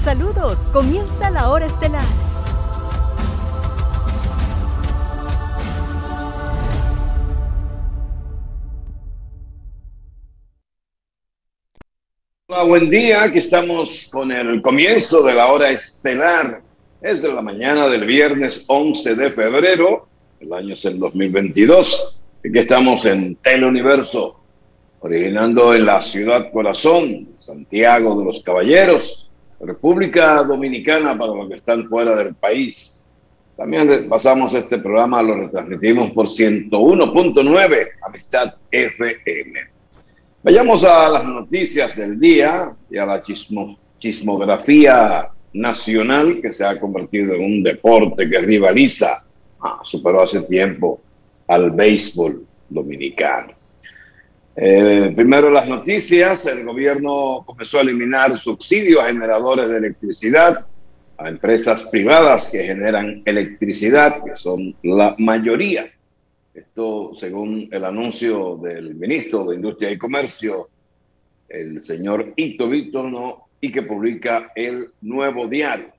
Saludos, comienza la hora estelar. Hola, buen día. Aquí estamos con el comienzo de la hora estelar. Es de la mañana del viernes 11 de febrero. El año es el 2022. Aquí estamos en Teleuniverso, originando en la ciudad corazón, Santiago de los Caballeros, República Dominicana para los que están fuera del país. También pasamos este programa, lo retransmitimos por 101.9 Amistad FM. Vayamos a las noticias del día y a la chismografía nacional que se ha convertido en un deporte que rivaliza, superó hace tiempo al béisbol dominicano. Primero las noticias. El gobierno comenzó a eliminar subsidios a generadores de electricidad, a empresas privadas que generan electricidad, que son la mayoría. Esto según el anuncio del ministro de Industria y Comercio, el señor Ito Vítorno, y que publica el Nuevo Diario.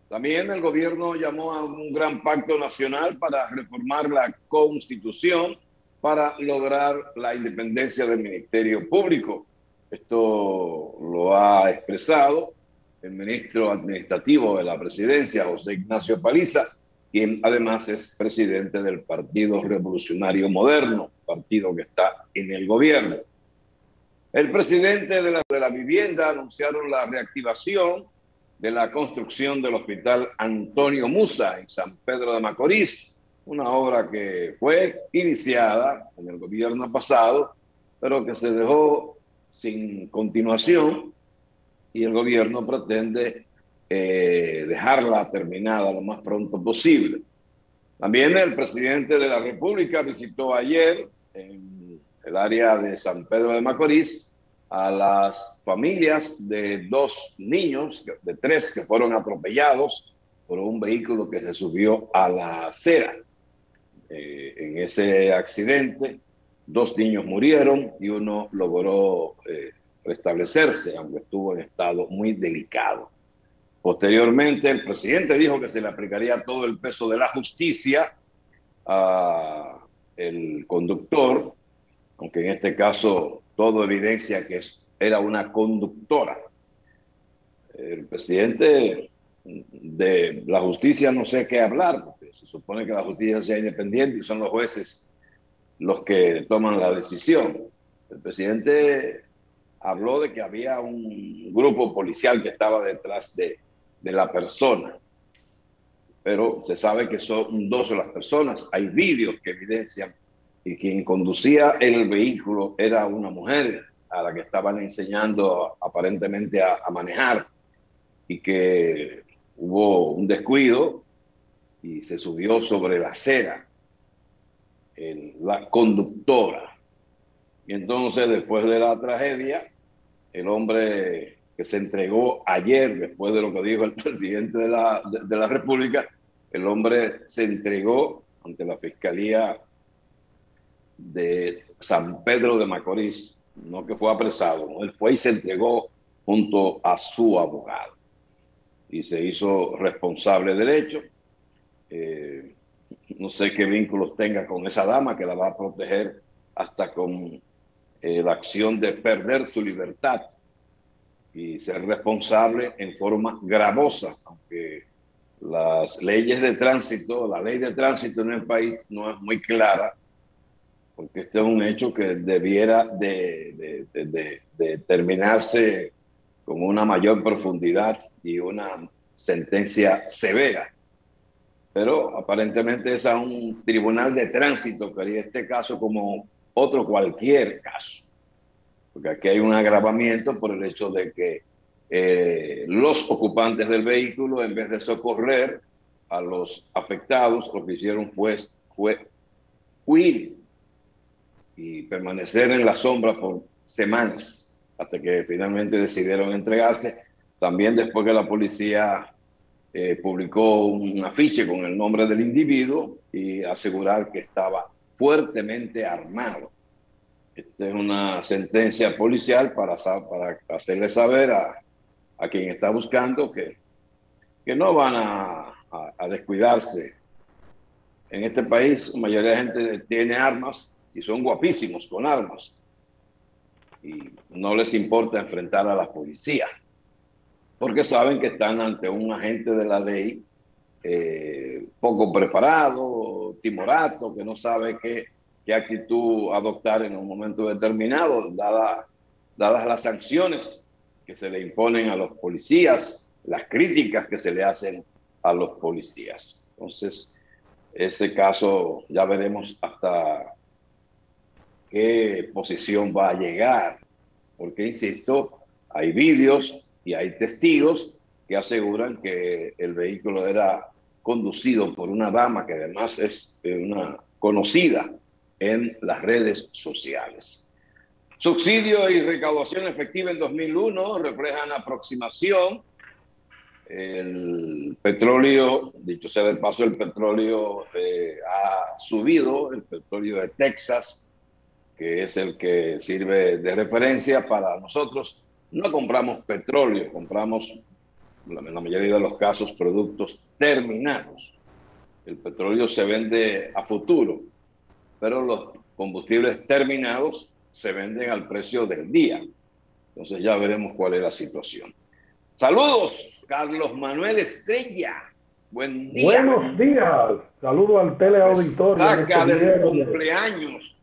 También el gobierno llamó a un gran pacto nacional para reformar la Constitución para lograr la independencia del Ministerio Público. Esto lo ha expresado el ministro administrativo de la presidencia, José Ignacio Paliza, quien además es presidente del Partido Revolucionario Moderno, partido que está en el gobierno. El presidente de la vivienda anunciaron la reactivación de la construcción del Hospital Antonio Musa en San Pedro de Macorís, una obra que fue iniciada en el gobierno pasado, pero que se dejó sin continuación y el gobierno pretende dejarla terminada lo más pronto posible. También el presidente de la República visitó ayer en el área de San Pedro de Macorís a las familias de dos niños, de tres que fueron atropellados por un vehículo que se subió a la acera. En ese accidente, dos niños murieron y uno logró restablecerse, aunque estuvo en estado muy delicado. Posteriormente, el presidente dijo que se le aplicaría todo el peso de la justicia al conductor, aunque en este caso todo evidencia que era una conductora. El presidente de la justicia no sé qué hablar, porque se supone que la justicia sea independiente y son los jueces los que toman la decisión. El presidente habló de que había un grupo policial que estaba detrás de la persona, pero se sabe que son dos de las personas. Hay vídeos que evidencian que quien conducía el vehículo era una mujer a la que estaban enseñando aparentemente a manejar, y que hubo un descuido y se subió sobre la acera la conductora. Y entonces, después de la tragedia, el hombre que se entregó ayer, después de lo que dijo el presidente de la República, el hombre se entregó ante la Fiscalía de San Pedro de Macorís, no que fue apresado, ¿no? Él fue y se entregó junto a su abogado y se hizo responsable del hecho. No sé qué vínculos tenga con esa dama que la va a proteger hasta con la acción de perder su libertad y ser responsable en forma gravosa, aunque las leyes de tránsito, la ley de tránsito en el país no es muy clara, porque este es un hecho que debiera de terminarse con una mayor profundidad y una sentencia severa. Pero aparentemente es a un tribunal de tránsito que haría este caso como otro cualquier caso, porque aquí hay un agravamiento por el hecho de que los ocupantes del vehículo, en vez de socorrer a los afectados, lo que hicieron fue huir y permanecer en la sombra por semanas, hasta que finalmente decidieron entregarse. También después que la policía publicó un afiche con el nombre del individuo y asegurar que estaba fuertemente armado. Esta es una sentencia policial para hacerle saber a quien está buscando que no van a descuidarse. En este país, la mayoría de gente tiene armas y son guapísimos con armas. Y no les importa enfrentar a la policía, porque saben que están ante un agente de la ley poco preparado, timorato, que no sabe qué actitud adoptar en un momento determinado, dadas las sanciones que se le imponen a los policías, las críticas que se le hacen a los policías. Entonces, ese caso ya veremos hasta qué posición va a llegar, porque, insisto, hay vídeos y hay testigos que aseguran que el vehículo era conducido por una dama que además es una conocida en las redes sociales. Subsidio y recaudación efectiva en 2001 reflejan aproximación. El petróleo, dicho sea de paso, el petróleo ha subido, el petróleo de Texas, que es el que sirve de referencia para nosotros. No compramos petróleo, compramos, en la mayoría de los casos, productos terminados. El petróleo se vende a futuro, pero los combustibles terminados se venden al precio del día. Entonces ya veremos cuál es la situación. Saludos, Carlos Manuel Estrella. Buen día. Buenos días. Saludo al teleauditorio. Saca del cumpleaños.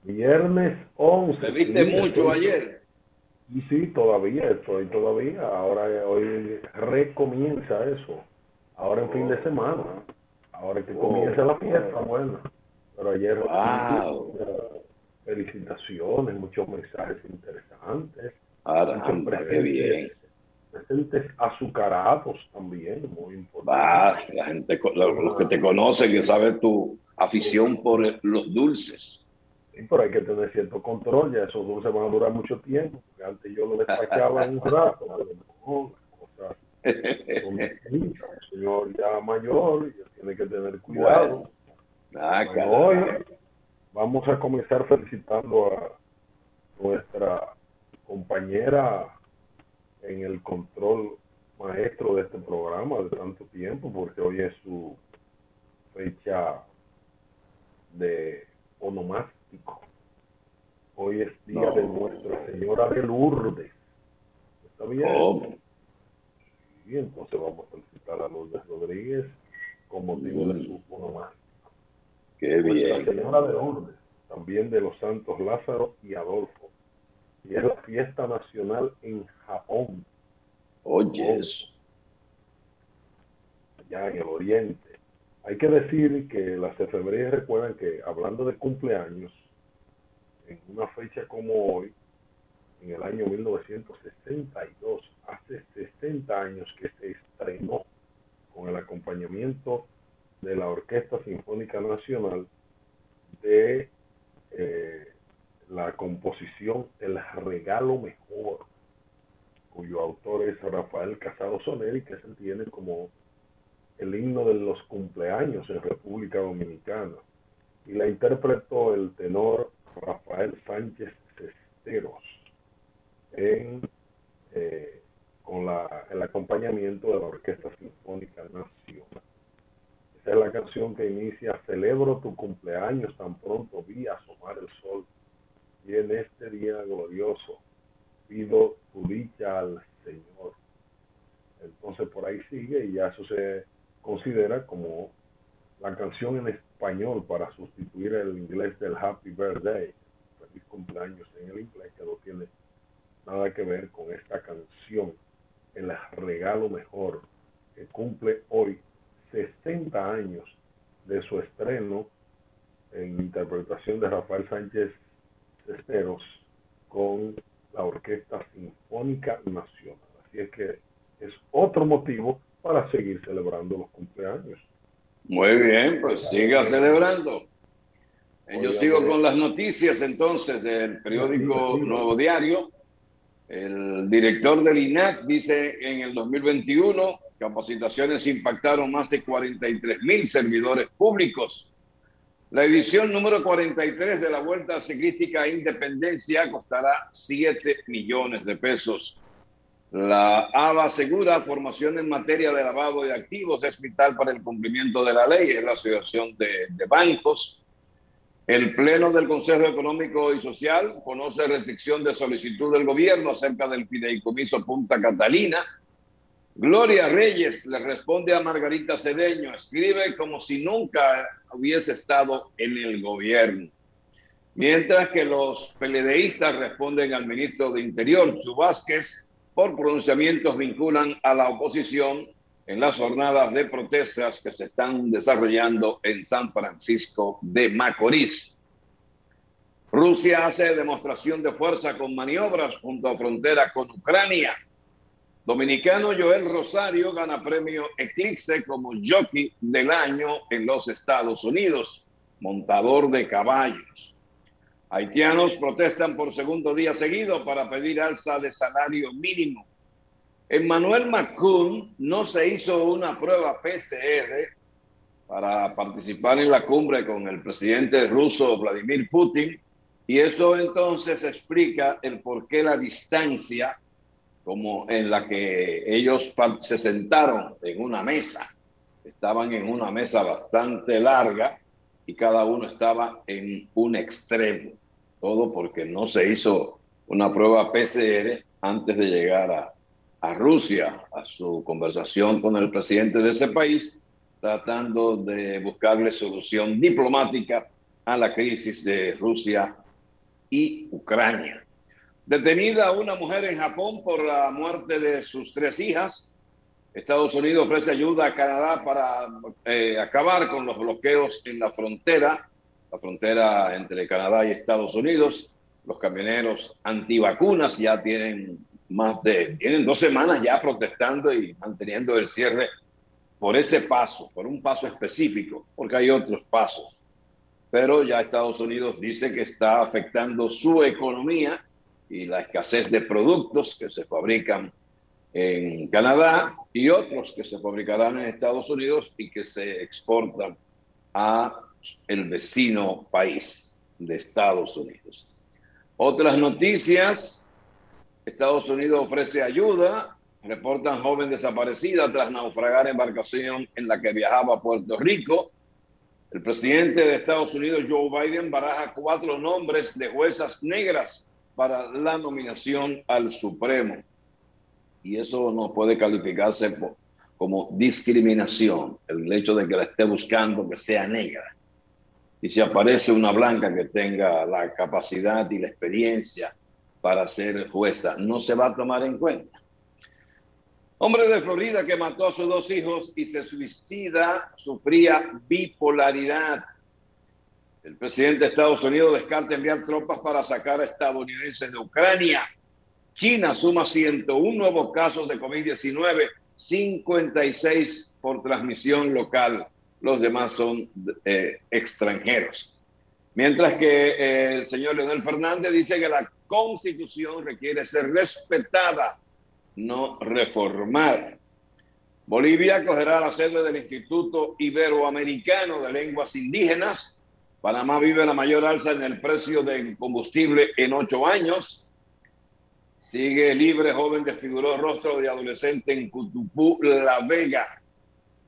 Viernes 11. ¿Te viste mucho ayer? Y sí, todavía. Ahora hoy recomienza eso. Ahora en fin de semana. Ahora que comienza la fiesta, bueno. Pero ayer felicitaciones, muchos mensajes interesantes. Caramba, qué bien. Presentes azucarados también, muy importante. La gente, los que te conocen, que saben tu afición por los dulces. Sí, pero hay que tener cierto control, ya esos dulces van a durar mucho tiempo, porque antes yo lo despachaba en un rato, pero no, cosas el señor ya mayor, ya tiene que tener cuidado. Bueno, hoy vamos a comenzar felicitando a nuestra compañera en el control maestro de este programa de tanto tiempo, porque hoy es su fecha de onomástico. Hoy es día de Nuestra Señora de Lourdes. ¿Está bien? Sí, entonces vamos a felicitar a Lourdes Rodríguez con motivo de su onomástico. Qué bien. Nuestra Señora de Lourdes, también de los santos Lázaro y Adolfo. Y es la fiesta nacional en Japón. Oye, eso. Allá en el oriente. Hay que decir que las efemérides recuerdan que, hablando de cumpleaños, en una fecha como hoy, en el año 1962, hace 60 años que se estrenó con el acompañamiento de la Orquesta Sinfónica Nacional de la composición El Regalo Mejor, cuyo autor es Rafael Casado Soler y que se tiene como el himno de los cumpleaños en República Dominicana. Y la interpretó el tenor Rafael Sánchez Cesteros con el acompañamiento de la Orquesta Sinfónica Nacional. Esa es la canción que inicia: celebro tu cumpleaños, tan pronto vi asomar el sol, y en este día glorioso pido tu dicha al Señor. Entonces por ahí sigue, y ya eso se considera como la canción en español para sustituir el inglés del Happy Birthday, feliz cumpleaños en el inglés, que no tiene nada que ver con esta canción, El Regalo Mejor, que cumple hoy 60 años de su estreno en interpretación de Rafael Sánchez Cesteros con la Orquesta Sinfónica Nacional. Así es que es otro motivo para seguir celebrando los cumpleaños. Muy bien, pues siga celebrando. Yo sigo con las noticias entonces del periódico Nuevo Diario. El director del INAC dice en el 2021 capacitaciones impactaron más de 43,000 servidores públicos. La edición número 43 de la Vuelta Ciclística Independencia costará 7 millones de pesos. La ABA asegura formación en materia de lavado de activos es vital para el cumplimiento de la ley. Es la Asociación de Bancos. El Pleno del Consejo Económico y Social conoce restricción de solicitud del gobierno acerca del fideicomiso Punta Catalina. Gloria Reyes le responde a Margarita Cedeño, escribe como si nunca hubiese estado en el gobierno. Mientras que los PLDistas responden al ministro de Interior, Chu Vázquez, por pronunciamientos vinculan a la oposición en las jornadas de protestas que se están desarrollando en San Francisco de Macorís. Rusia hace demostración de fuerza con maniobras junto a frontera con Ucrania. Dominicano Joel Rosario gana premio Eclipse como jockey del año en los Estados Unidos, montador de caballos. Haitianos protestan por segundo día seguido para pedir alza de salario mínimo. Emmanuel Macron no se hizo una prueba PCR para participar en la cumbre con el presidente ruso Vladimir Putin, y eso entonces explica el por qué la distancia como en la que ellos se sentaron en una mesa. Estaban en una mesa bastante larga y cada uno estaba en un extremo. Todo porque no se hizo una prueba PCR antes de llegar a Rusia, a su conversación con el presidente de ese país, tratando de buscarle solución diplomática a la crisis de Rusia y Ucrania. Detenida una mujer en Japón por la muerte de sus 3 hijas. Estados Unidos ofrece ayuda a Canadá para acabar con los bloqueos en la frontera entre Canadá y Estados Unidos. Los camioneros antivacunas ya tienen 2 semanas ya protestando y manteniendo el cierre por ese paso, por un paso específico, porque hay otros pasos. Pero ya Estados Unidos dice que está afectando su economía y la escasez de productos que se fabrican en Canadá y otros que se fabricarán en Estados Unidos y que se exportan a el vecino país de Estados Unidos. Otras noticias: Estados Unidos ofrece ayuda. Reportan joven desaparecida tras naufragar embarcación en la que viajaba a Puerto Rico. El presidente de Estados Unidos, Joe Biden, baraja 4 nombres de juezas negras para la nominación al Supremo. Y eso no puede calificarse como discriminación, el hecho de que la esté buscando que sea negra. Y si aparece una blanca que tenga la capacidad y la experiencia para ser jueza, no se va a tomar en cuenta. Hombre de Florida que mató a sus 2 hijos y se suicida, sufría bipolaridad. El presidente de Estados Unidos descarta enviar tropas para sacar a estadounidenses de Ucrania. China suma 101 nuevos casos de COVID-19, 56 por transmisión local. Los demás son extranjeros. Mientras que el señor Leonel Fernández dice que la Constitución requiere ser respetada, no reformar. Bolivia acogerá la sede del Instituto Iberoamericano de Lenguas Indígenas. Panamá vive la mayor alza en el precio del combustible en 8 años. Sigue libre joven desfiguró rostro de adolescente en Cutupú, La Vega.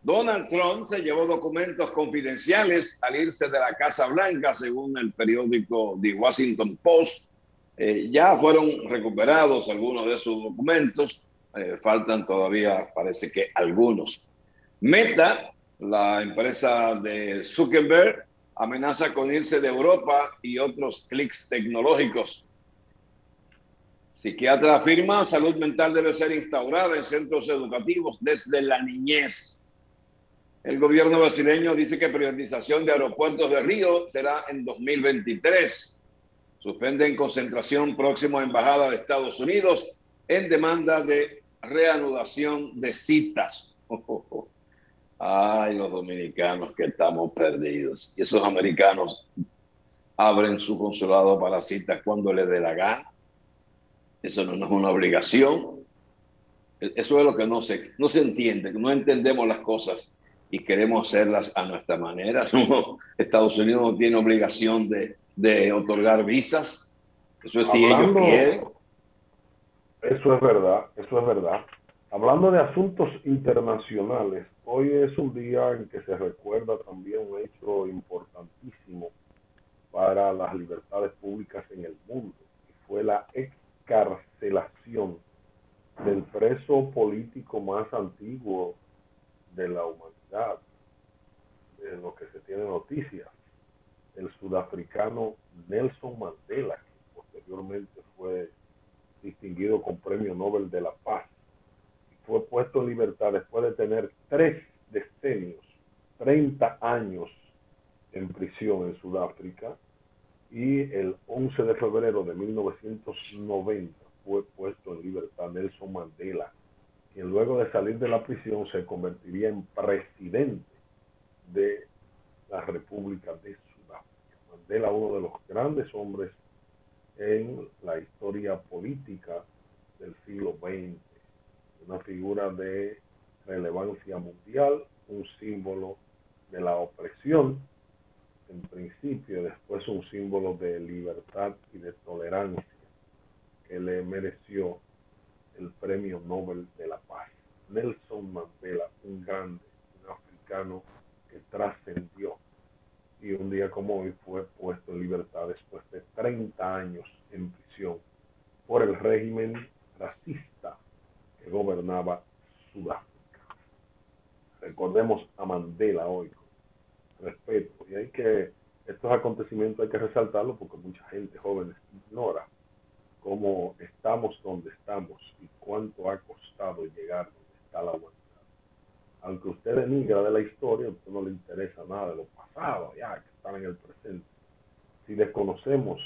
Donald Trump se llevó documentos confidenciales al irse de la Casa Blanca, según el periódico The Washington Post. Ya fueron recuperados algunos de sus documentos. Faltan todavía, parece que algunos. Meta, la empresa de Zuckerberg, amenaza con irse de Europa y otros clics tecnológicos. Psiquiatra afirma salud mental debe ser instaurada en centros educativos desde la niñez. El gobierno brasileño dice que privatización de aeropuertos de Río será en 2023. Suspenden concentración próximo a Embajada de Estados Unidos en demanda de reanudación de citas. Ay, los dominicanos que estamos perdidos. Y esos americanos abren su consulado para citas cuando les dé la gana. Eso no es una obligación. Eso es lo que no se entiende. No entendemos las cosas y queremos hacerlas a nuestra manera. No, Estados Unidos no tiene obligación de otorgar visas. Eso es si ellos quieren. Eso es verdad, eso es verdad. Hablando de asuntos internacionales, hoy es un día en que se recuerda también un hecho importantísimo para las libertades públicas en el mundo, y fue la excarcelación del preso político más antiguo de la humanidad, de lo que se tiene noticias, el sudafricano Nelson Mandela, que posteriormente fue distinguido con Premio Nobel de la Paz, y fue puesto en libertad después de tener 3 decenios, 30 años en prisión en Sudáfrica, y el 11 de febrero de 1990 fue puesto en libertad Nelson Mandela, quien luego de salir de la prisión se convertiría en presidente de la República de Sudáfrica. Mandela, uno de los grandes hombres en la historia política del siglo XX, una figura de relevancia mundial, un símbolo de la opresión en principio, después un símbolo de libertad y de tolerancia, que le mereció el Premio Nobel de la Paz. Nelson Mandela, un grande, un africano que trascendió, y un día como hoy fue puesto en libertad después de 30 años en prisión por el régimen racista que gobernaba Sudáfrica. Recordemos a Mandela hoy con respeto, y estos acontecimientos hay que resaltarlos porque mucha gente joven ignora cómo estamos donde estamos y cuánto ha costado llegar donde está la humanidad. Aunque usted denigra de la historia, a usted no le interesa nada de lo pasado, ya que están en el presente. Si desconocemos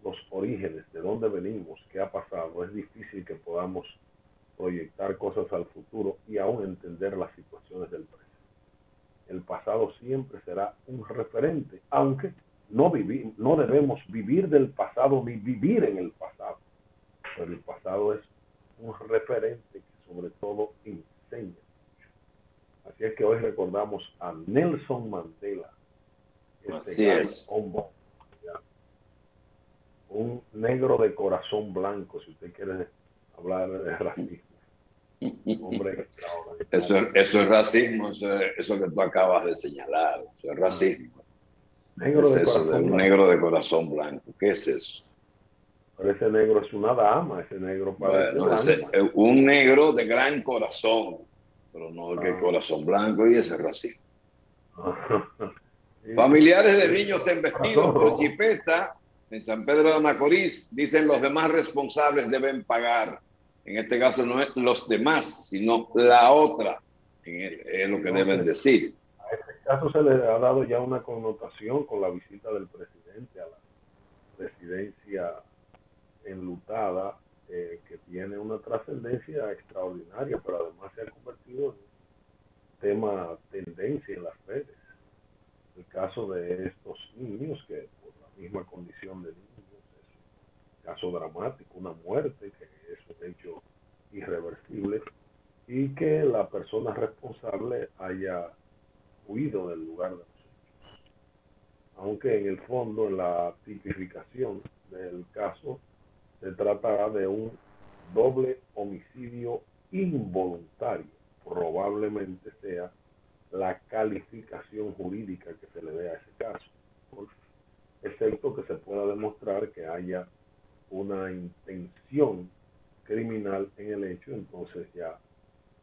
los orígenes, de dónde venimos, qué ha pasado, es difícil que podamos proyectar cosas al futuro y aún entender las situaciones del presente. El pasado siempre será un referente, aunque no debemos vivir del pasado ni vivir en el pasado, pero el pasado es un referente que sobre todo enseña. Así es que hoy recordamos a Nelson Mandela, Así es. hombre, un negro de corazón blanco, si usted quiere hablar de racismo. Hombre, eso es racismo, eso que tú acabas de señalar, eso es racismo. Negro es de eso corazón de un blanco. negro de corazón blanco, ¿qué es eso? Pero ese negro es una dama, ese negro parece Bueno, blanco. un negro de gran corazón, pero no de que corazón blanco, y ese es racismo. Sí, Familiares de sí. niños embestidos por jipeta en San Pedro de Macorís dicen los demás responsables deben pagar. En este caso no es los demás, sino la otra, es lo que deben decir. A este caso se le ha dado ya una connotación con la visita del presidente a la residencia enlutada, que tiene una trascendencia extraordinaria, pero además se ha convertido en un tema tendencia en las redes. El caso de estos niños, que por la misma condición de niños es un caso dramático, una muerte que es un hecho irreversible, y que la persona responsable haya huido del lugar de los hechos. Aunque en el fondo, en la tipificación del caso, se tratará de un doble homicidio involuntario. Probablemente sea la calificación jurídica que se le dé a ese caso, excepto que se pueda demostrar que haya una intención criminal en el hecho, entonces ya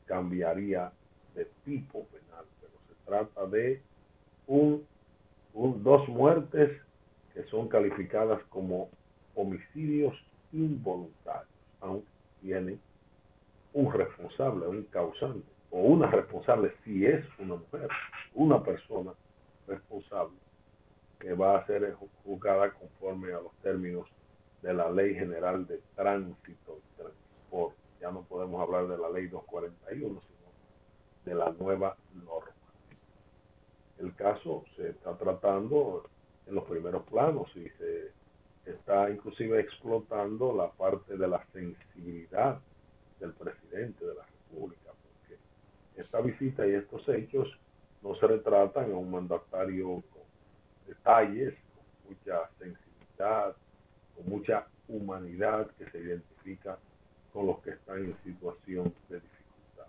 cambiaría de tipo penal, pero se trata de dos muertes que son calificadas como homicidios involuntarios, aunque tienen un responsable, un causante, o una responsable si es una mujer, una persona responsable que va a ser juzgada conforme a los términos de la Ley General de Tránsito y Transporte. Ya no podemos hablar de la Ley 241, sino de la nueva norma. El caso se está tratando en los primeros planos y se está inclusive explotando la parte de la sensibilidad del presidente de la República, porque esta visita y estos hechos no se retratan a un mandatario con detalles, con mucha sensibilidad, con mucha humanidad, que se identifica con los que están en situación de dificultad,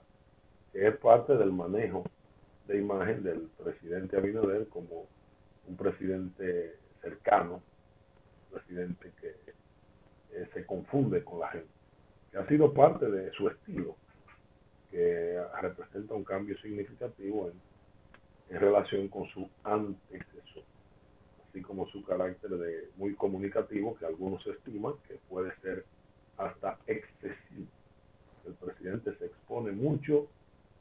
que es parte del manejo de imagen del presidente Abinader como un presidente cercano, un presidente que se confunde con la gente, que ha sido parte de su estilo, que representa un cambio significativo en relación con su antecesor, así como su carácter de muy comunicativo, que algunos estiman que puede ser hasta excesivo. El presidente se expone mucho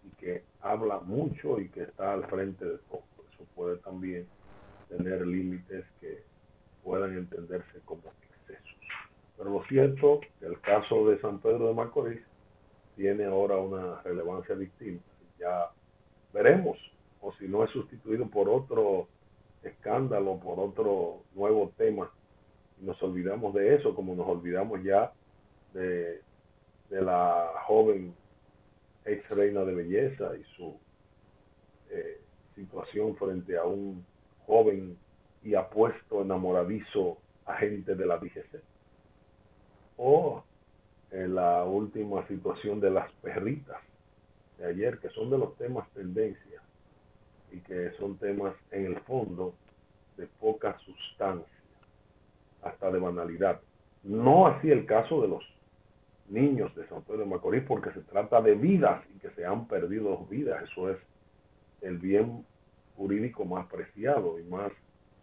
y que habla mucho y que está al frente de todo. Eso puede también tener límites que puedan entenderse como excesos. Pero lo cierto es que el caso de San Pedro de Macorís tiene ahora una relevancia distinta. Ya veremos, o si no es sustituido por otro escándalo, por otro nuevo tema, y nos olvidamos de eso, como nos olvidamos ya de la joven ex reina de belleza y su situación frente a un joven y apuesto enamoradizo agente de la DGC, o la última situación de las perritas de ayer, que son de los temas tendencia y que son temas en el fondo de poca sustancia, hasta de banalidad. No así el caso de los niños de San Pedro de Macorís, porque se trata de vidas y que se han perdido vidas. Eso es el bien jurídico más preciado y más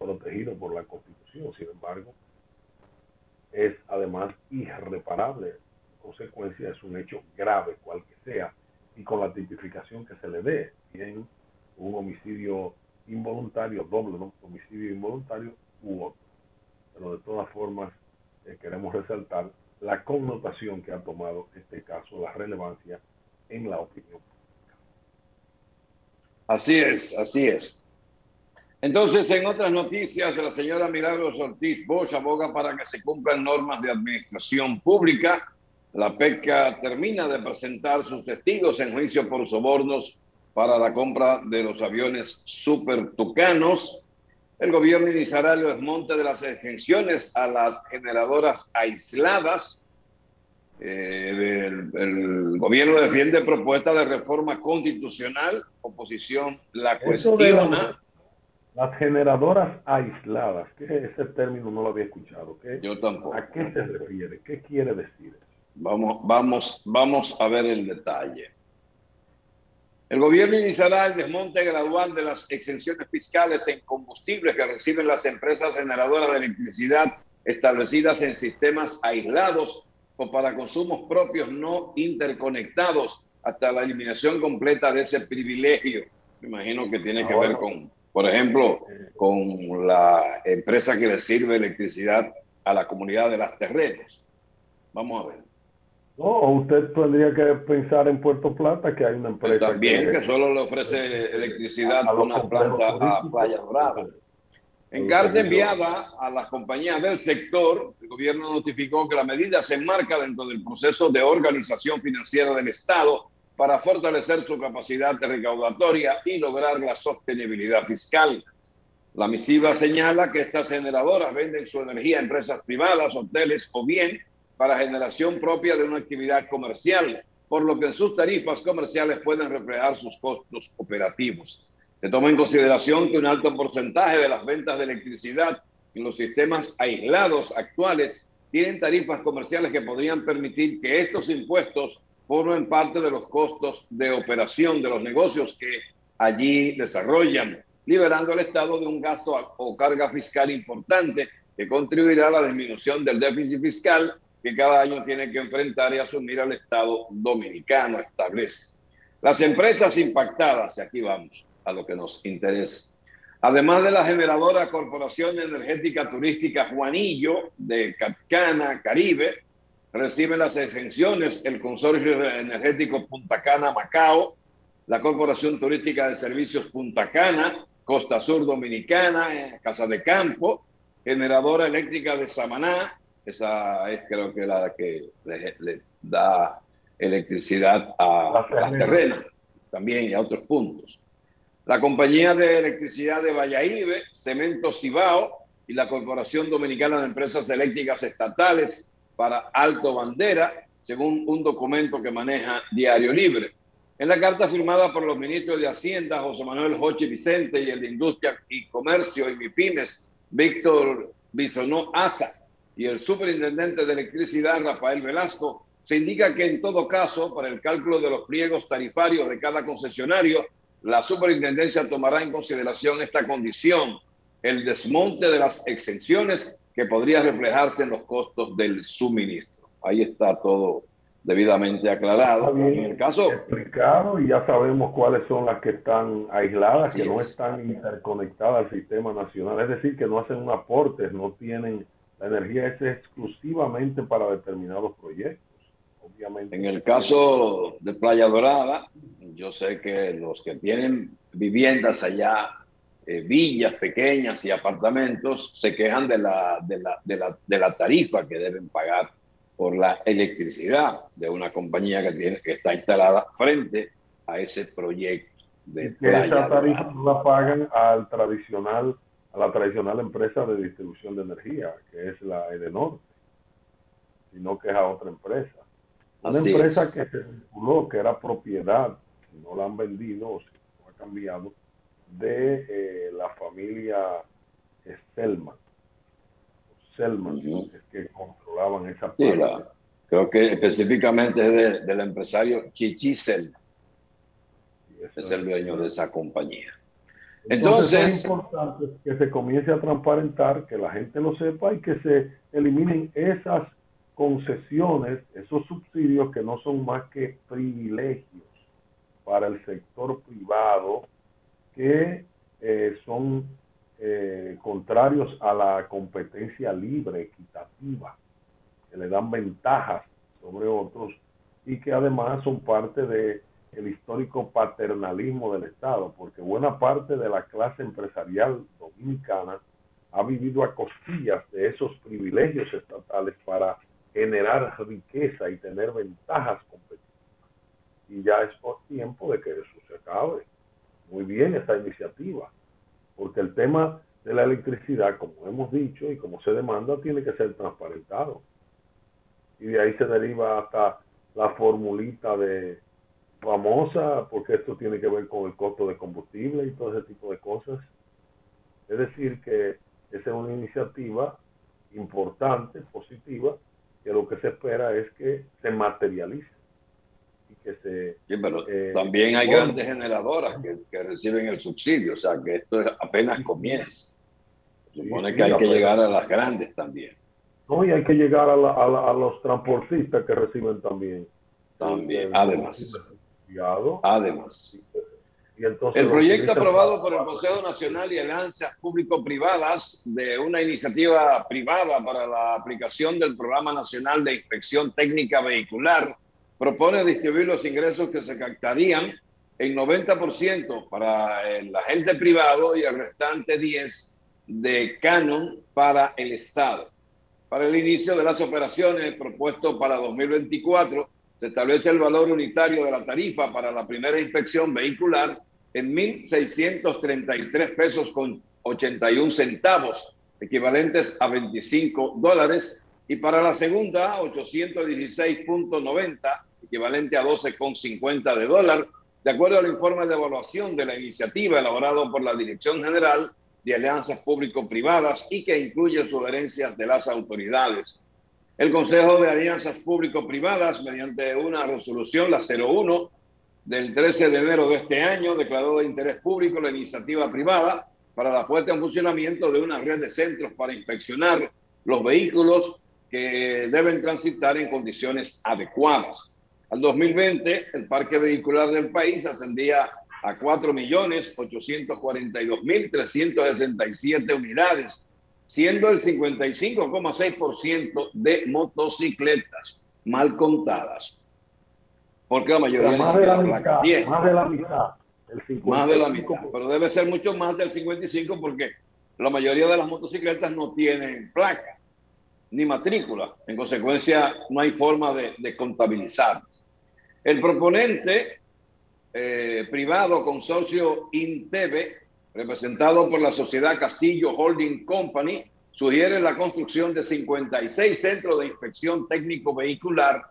protegido por la Constitución. Sin embargo, es además irreparable. En consecuencia, es un hecho grave, cual que sea, y con la tipificación que se le dé, bien un homicidio involuntario, doble, ¿no? Homicidio involuntario u otro. Pero de todas formas, queremos resaltar la connotación que ha tomado este caso, la relevancia en la opinión pública. Así es, así es. Entonces, en otras noticias, la señora Milagros Ortiz Bosch aboga para que se cumplan normas de administración pública. La PECA termina de presentar sus testigos en juicio por sobornos para la compra de los aviones Super Tucanos. El gobierno iniciará el desmonte de las exenciones a las generadoras aisladas. El gobierno defiende propuesta de reforma constitucional. Oposición la cuestiona. Las generadoras aisladas, ¿qué ese término no lo había escuchado? Yo tampoco. ¿A qué se refiere? ¿Qué quiere decir eso? Vamos a ver el detalle. El gobierno iniciará el desmonte gradual de las exenciones fiscales en combustibles que reciben las empresas generadoras de electricidad establecidas en sistemas aislados o para consumos propios no interconectados hasta la eliminación completa de ese privilegio. Me imagino que tiene que ver con, por ejemplo, con la empresa que le sirve electricidad a la comunidad de Las Terrenas. Vamos a ver. No, usted tendría que pensar en Puerto Plata, que hay una empresa también que solo le ofrece electricidad a una planta a Playa Dorada. En carta enviada a las compañías del sector, el gobierno notificó que la medida se enmarca dentro del proceso de organización financiera del Estado para fortalecer su capacidad recaudatoria y lograr la sostenibilidad fiscal. La misiva señala que estas generadoras venden su energía a empresas privadas, hoteles o bien para generación propia de una actividad comercial, por lo que en sus tarifas comerciales pueden reflejar sus costos operativos. Se toma en consideración que un alto porcentaje de las ventas de electricidad en los sistemas aislados actuales tienen tarifas comerciales que podrían permitir que estos impuestos formen parte de los costos de operación de los negocios que allí desarrollan, liberando al Estado de un gasto o carga fiscal importante que contribuirá a la disminución del déficit fiscal que cada año tiene que enfrentar y asumir al Estado dominicano, establece. Las empresas impactadas, y aquí vamos a lo que nos interesa, además de la generadora Corporación Energética Turística Juanillo de Cana, Caribe, reciben las exenciones el Consorcio Energético Punta Cana, Macao, la Corporación Turística de Servicios Punta Cana, Costa Sur Dominicana, Casa de Campo, Generadora Eléctrica de Samaná, esa es creo que la que le da electricidad a Las Terrenas también y a otros puntos. La Compañía de Electricidad de Valladolid, Cemento Cibao y la Corporación Dominicana de Empresas Eléctricas Estatales para Alto Bandera según un documento que maneja Diario Libre. En la carta firmada por los ministros de Hacienda, José Manuel Hochi Vicente, y el de Industria y Comercio y MIPIMES, Víctor Bisonó Asa, y el superintendente de Electricidad, Rafael Velasco, se indica que en todo caso, para el cálculo de los pliegos tarifarios de cada concesionario, la superintendencia tomará en consideración esta condición, el desmonte de las exenciones que podría reflejarse en los costos del suministro. Ahí está todo debidamente aclarado. Bien, en el caso explicado, y ya sabemos cuáles son las que están aisladas, Así que no es. están interconectadas al sistema nacional, es decir, que no hacen un aporte, no tienen, la energía es exclusivamente para determinados proyectos. Obviamente. En el caso de Playa Dorada, yo sé que los que tienen viviendas allá, villas pequeñas y apartamentos, se quejan de la tarifa que deben pagar por la electricidad de una compañía que está instalada frente a ese proyecto de Playa Esa tarifa Dorada. no la pagan a la tradicional empresa de distribución de energía, que es la Edenorte, sino que es a otra empresa. Una Así empresa es. que se vinculó, que era propiedad, no la han vendido o si no ha cambiado, de la familia Selman. Es que controlaban esa parte. Sí, creo que específicamente es del empresario Chichi Selman. Es el dueño de esa compañía. Entonces, es importante que se comience a transparentar, que la gente lo sepa y que se eliminen esas concesiones, esos subsidios que no son más que privilegios para el sector privado, que son contrarios a la competencia libre, equitativa, que le dan ventajas sobre otros y que además son parte del histórico paternalismo del Estado, porque buena parte de la clase empresarial dominicana ha vivido a costillas de esos privilegios estatales para generar riqueza y tener ventajas competitivas. Y ya es por tiempo de que eso se acabe. Muy bien esta iniciativa, porque el tema de la electricidad, como hemos dicho y como se demanda, tiene que ser transparentado. Y de ahí se deriva hasta la formulita de famosa, porque esto tiene que ver con el costo de combustible y todo ese tipo de cosas. Es decir, que esa es una iniciativa importante, positiva, que lo que se espera es que se materialice y que se... Sí, pero también hay grandes generadoras que reciben el subsidio, o sea que esto apenas comienza. Se supone que hay que llegar a las grandes también. No, y hay que llegar a los transportistas que reciben también. Además. Y entonces el proyecto aprobado por el Consejo Nacional de Alianzas Público-Privadas de una iniciativa privada para la aplicación del Programa Nacional de Inspección Técnica Vehicular propone distribuir los ingresos que se captarían en 90% para el agente privado y el restante 10% de canon para el Estado. Para el inicio de las operaciones propuesto para 2024, se establece el valor unitario de la tarifa para la primera inspección vehicular en $1,633.81, equivalentes a $25, y para la segunda, 816.90, equivalente a $12.50, de acuerdo al informe de evaluación de la iniciativa elaborado por la Dirección General de Alianzas Público-Privadas y que incluye sugerencias de las autoridades. El Consejo de Alianzas Público-Privadas, mediante una resolución, la 01, del 13 de enero de este año, declaró de interés público la iniciativa privada para la puesta en funcionamiento de una red de centros para inspeccionar los vehículos que deben transitar en condiciones adecuadas. Al 2020, el parque vehicular del país ascendía a 4.842.367 unidades, siendo el 55,6% de motocicletas mal contadas. Porque la mayoría más de la placa mitad, más de la mitad. Más de la mitad, pero debe ser mucho más del 55% porque la mayoría de las motocicletas no tienen placa ni matrícula. En consecuencia, no hay forma de contabilizarlas. El proponente privado consorcio INTEVE, representado por la sociedad Castillo Holding Company, sugiere la construcción de 56 centros de inspección técnico vehicular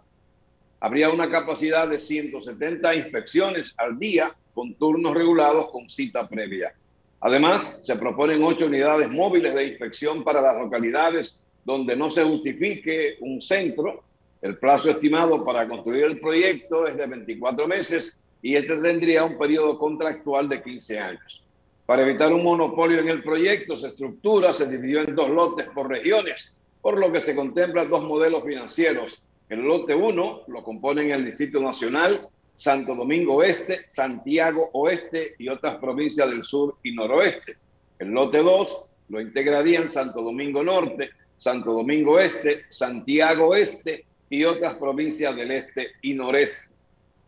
Habría una capacidad de 170 inspecciones al día con turnos regulados con cita previa. Además, se proponen 8 unidades móviles de inspección para las localidades donde no se justifique un centro. El plazo estimado para construir el proyecto es de 24 meses y este tendría un periodo contractual de 15 años. Para evitar un monopolio en el proyecto, se dividió en 2 lotes por regiones, por lo que se contemplan 2 modelos financieros. El lote 1 lo componen el Distrito Nacional, Santo Domingo Oeste, Santiago Oeste y otras provincias del sur y noroeste. El lote 2 lo integrarían Santo Domingo Norte, Santo Domingo Este, Santiago Oeste y otras provincias del este y noreste.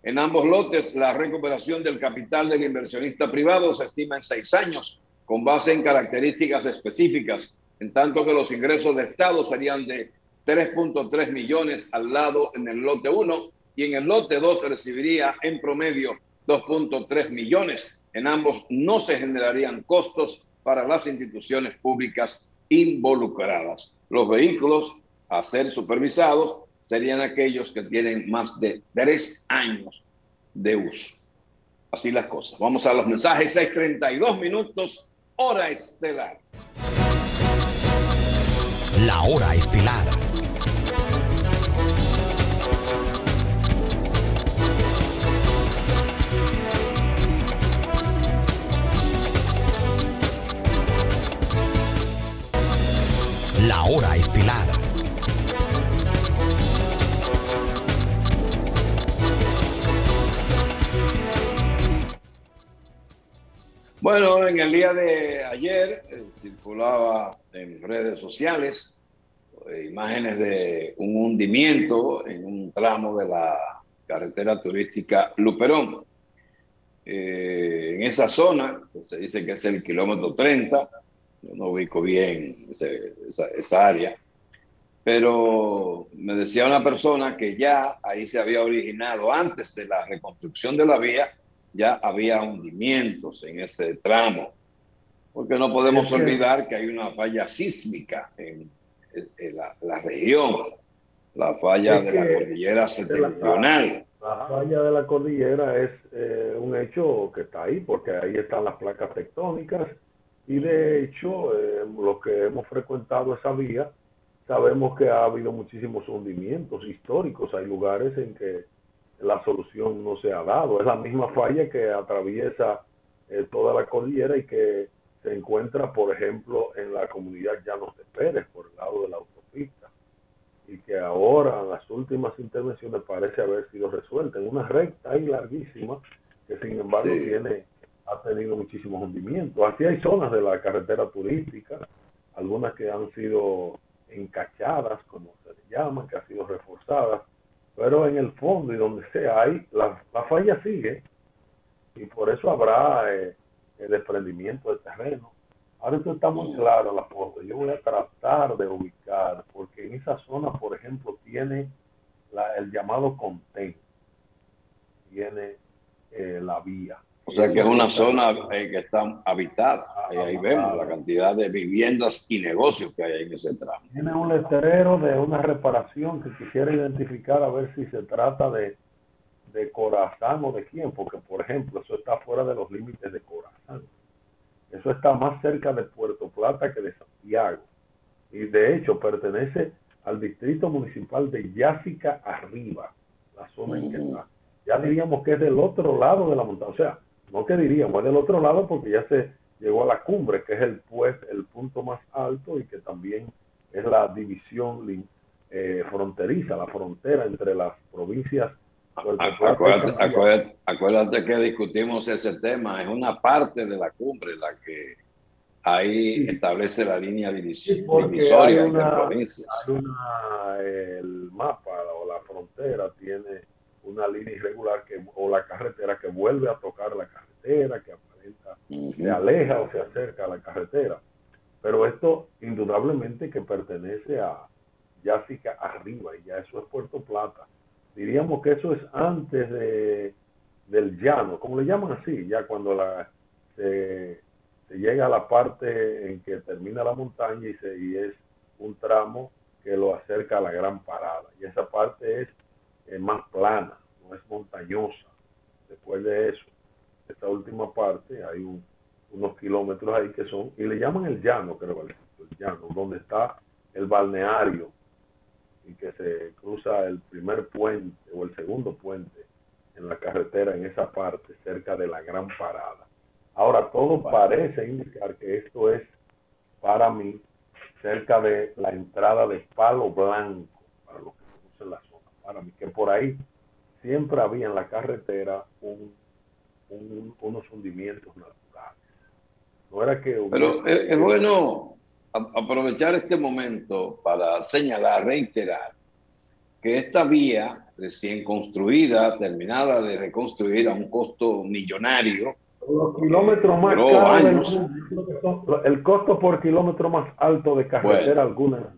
En ambos lotes, la recuperación del capital del inversionista privado se estima en 6 años, con base en características específicas, en tanto que los ingresos de Estado serían de 3.3 millones al lado en el lote 1 y en el lote 2 se recibiría en promedio 2.3 millones. En ambos no se generarían costos para las instituciones públicas involucradas. Los vehículos a ser supervisados serían aquellos que tienen más de 3 años de uso. Así las cosas. Vamos a los mensajes. 6:32 minutos, hora estelar. La hora estelar. La hora estelar. Bueno, en el día de ayer circulaba en redes sociales imágenes de un hundimiento en un tramo de la carretera turística Luperón. En esa zona, pues se dice que es el kilómetro 30, yo no ubico bien esa área, pero me decía una persona que ya ahí se había originado, antes de la reconstrucción de la vía, ya había hundimientos en ese tramo, porque no podemos olvidar que hay una falla sísmica en la región, la falla de la cordillera septentrional. La falla de la cordillera es un hecho que está ahí, porque ahí están las placas tectónicas y de hecho los que hemos frecuentado esa vía sabemos que ha habido muchísimos hundimientos históricos. Hay lugares en que la solución no se ha dado. Es la misma falla que atraviesa toda la cordillera y que se encuentra, por ejemplo, en la comunidad Llanos de Pérez, por el lado de la autopista, y que ahora, en las últimas intervenciones, parece haber sido resuelta en una recta ahí larguísima, que sin embargo ha tenido muchísimos hundimientos. Así hay zonas de la carretera turística, algunas que han sido encachadas, como se le llama, que han sido reforzadas, pero en el fondo y donde sea hay, la falla sigue, y por eso habrá el desprendimiento del terreno. Ahora esto está muy claro la foto. Yo voy a tratar de ubicar, porque en esa zona, por ejemplo, tiene el llamado contén, tiene la vía. O sea que es una zona que está habitada. Ahí vemos la cantidad de viviendas y negocios que hay en ese tramo. Tiene un letrero de una reparación que quisiera identificar a ver si se trata de Corazán o de quién, porque por ejemplo eso está fuera de los límites de Corazán. Eso está más cerca de Puerto Plata que de Santiago. Y de hecho pertenece al distrito municipal de Yásica Arriba, la zona en que está. Ya diríamos que es del otro lado de la montaña. O sea, no que diríamos, es del otro lado porque ya se llegó a la cumbre, que es el punto más alto y que también es la división fronteriza, la frontera entre las provincias. Acuérdate que discutimos ese tema. Es una parte de la cumbre la que ahí establece la línea divisoria entre provincias. El mapa o la frontera tiene una línea irregular o la carretera que vuelve a tocar la carretera, que aparenta se aleja o se acerca a la carretera. Pero esto indudablemente que pertenece a Yásica Arriba, y ya eso es Puerto Plata. Diríamos que eso es antes del llano, como le llaman así, ya cuando se llega a la parte en que termina la montaña y es un tramo que lo acerca a la Gran Parada. Y esa parte es más plana, no es montañosa. Después de eso, esta última parte, hay unos kilómetros ahí que son, y le llaman el llano, creo, el llano, donde está el balneario y que se cruza el primer puente o el segundo puente en la carretera en esa parte, cerca de la Gran Parada. Ahora, todo parece indicar que esto es, para mí, cerca de la entrada de Palo Blanco, para los que conocen la zona, para mí, que por ahí siempre había en la carretera unos hundimientos naturales. No era que Pero es bueno aprovechar este momento para señalar, reiterar, que esta vía recién construida, terminada de reconstruir a un costo millonario, los kilómetros más caros, el costo por kilómetro más alto de carretera alguna.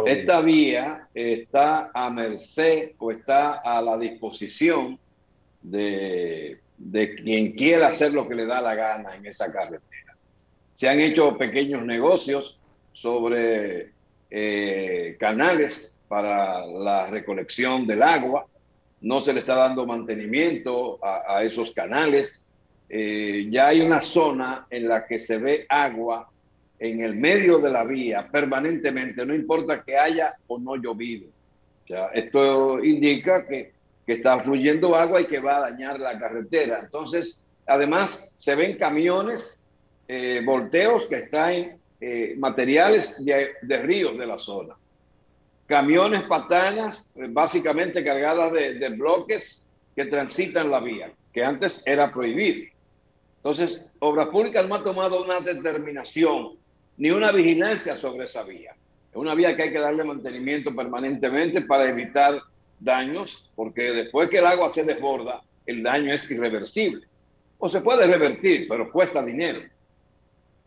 Esta vía está a merced o está a la disposición de quien quiera hacer lo que le da la gana en esa carretera. Se han hecho pequeños negocios sobre canales para la recolección del agua. No se le está dando mantenimiento a esos canales. Ya hay una zona en la que se ve agua en el medio de la vía permanentemente, no importa que haya o no llovido. O sea, esto indica que está fluyendo agua y que va a dañar la carretera. Entonces, además, se ven camiones, volteos que extraen materiales de ríos de la zona. Camiones, patanas, básicamente cargadas de bloques que transitan la vía, que antes era prohibido. Entonces, Obras Públicas no ha tomado una determinación ni una vigilancia sobre esa vía. Es una vía que hay que darle mantenimiento permanentemente para evitar daños, porque después que el agua se desborda, el daño es irreversible. O se puede revertir, pero cuesta dinero.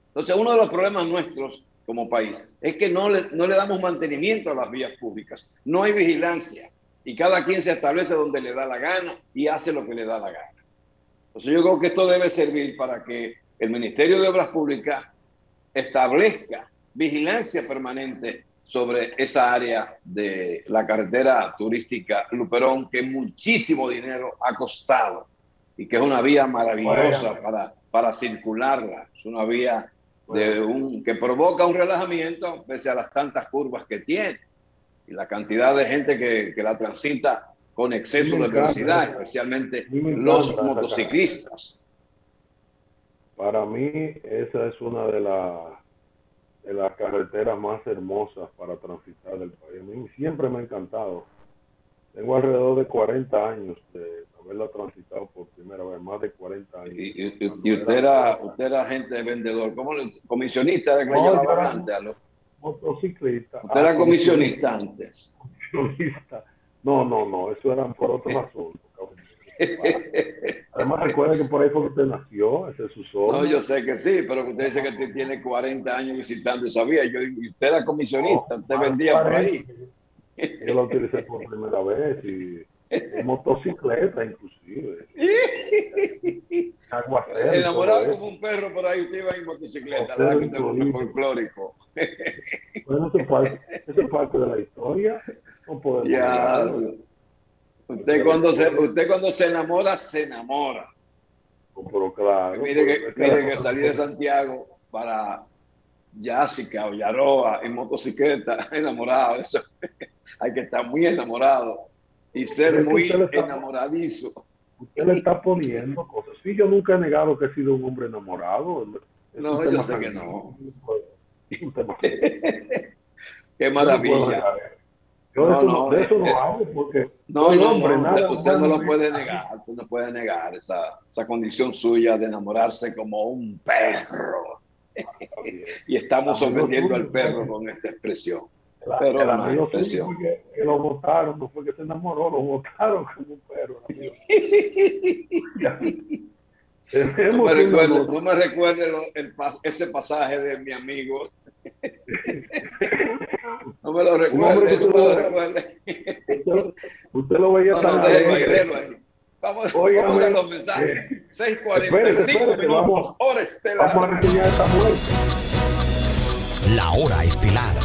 Entonces, uno de los problemas nuestros como país es que no le damos mantenimiento a las vías públicas. No hay vigilancia y cada quien se establece donde le da la gana y hace lo que le da la gana. Entonces, yo creo que esto debe servir para que el Ministerio de Obras Públicas establezca vigilancia permanente sobre esa área de la carretera turística Luperón, que muchísimo dinero ha costado y que es una vía maravillosa para circularla. Es una vía que provoca un relajamiento pese a las tantas curvas que tiene y la cantidad de gente que la transita con exceso de velocidad, especialmente los motociclistas. Para mí esa es una de las carreteras más hermosas para transitar del país. A mí siempre me ha encantado. Tengo alrededor de 40 años de haberla transitado por primera vez, más de 40 años. Y usted era agente vendedor, ¿cómo comisionista era que le llamaban antes a los motociclistas? Usted era comisionista antes. Comisionista. No, eso eran por otro razón. Además, recuerda que por ahí fue que usted nació, ese es su zona. No, yo sé que sí, pero usted dice que usted tiene 40 años visitando esa vía. Y usted era comisionista, usted vendía por ahí. Yo lo utilicé por primera vez y en motocicleta inclusive. Aguacero, enamorado como un perro por ahí, usted iba en motocicleta, ¿verdad? Que usted es un folclórico. Bueno, eso es parte de la historia. No podemos ya. Usted cuando se enamora, se enamora. Pero claro. Mire que salí de Santiago para Jássica o Yaroa en motocicleta, enamorado. Eso, hay que estar muy enamorado y ser muy enamoradizo. Usted le está poniendo cosas. Sí, yo nunca he negado que he sido un hombre enamorado. No, yo sé que no. Qué maravilla. Yo de eso no hablo porque usted no lo puede negar. Usted no puede negar esa condición suya de enamorarse como un perro. Y estamos ofendiendo al perro con esta expresión. Pero el amigo expresión. Que lo votaron, no fue que se enamoró, lo votaron como un perro. No me recuerde ese pasaje de mi amigo. No me lo recuerde. Usted lo veía tan ahí. Vamos a los mensajes. 6:45 minutos. Hora estelar. Vamos a reseñar esta muerte. La hora estelar.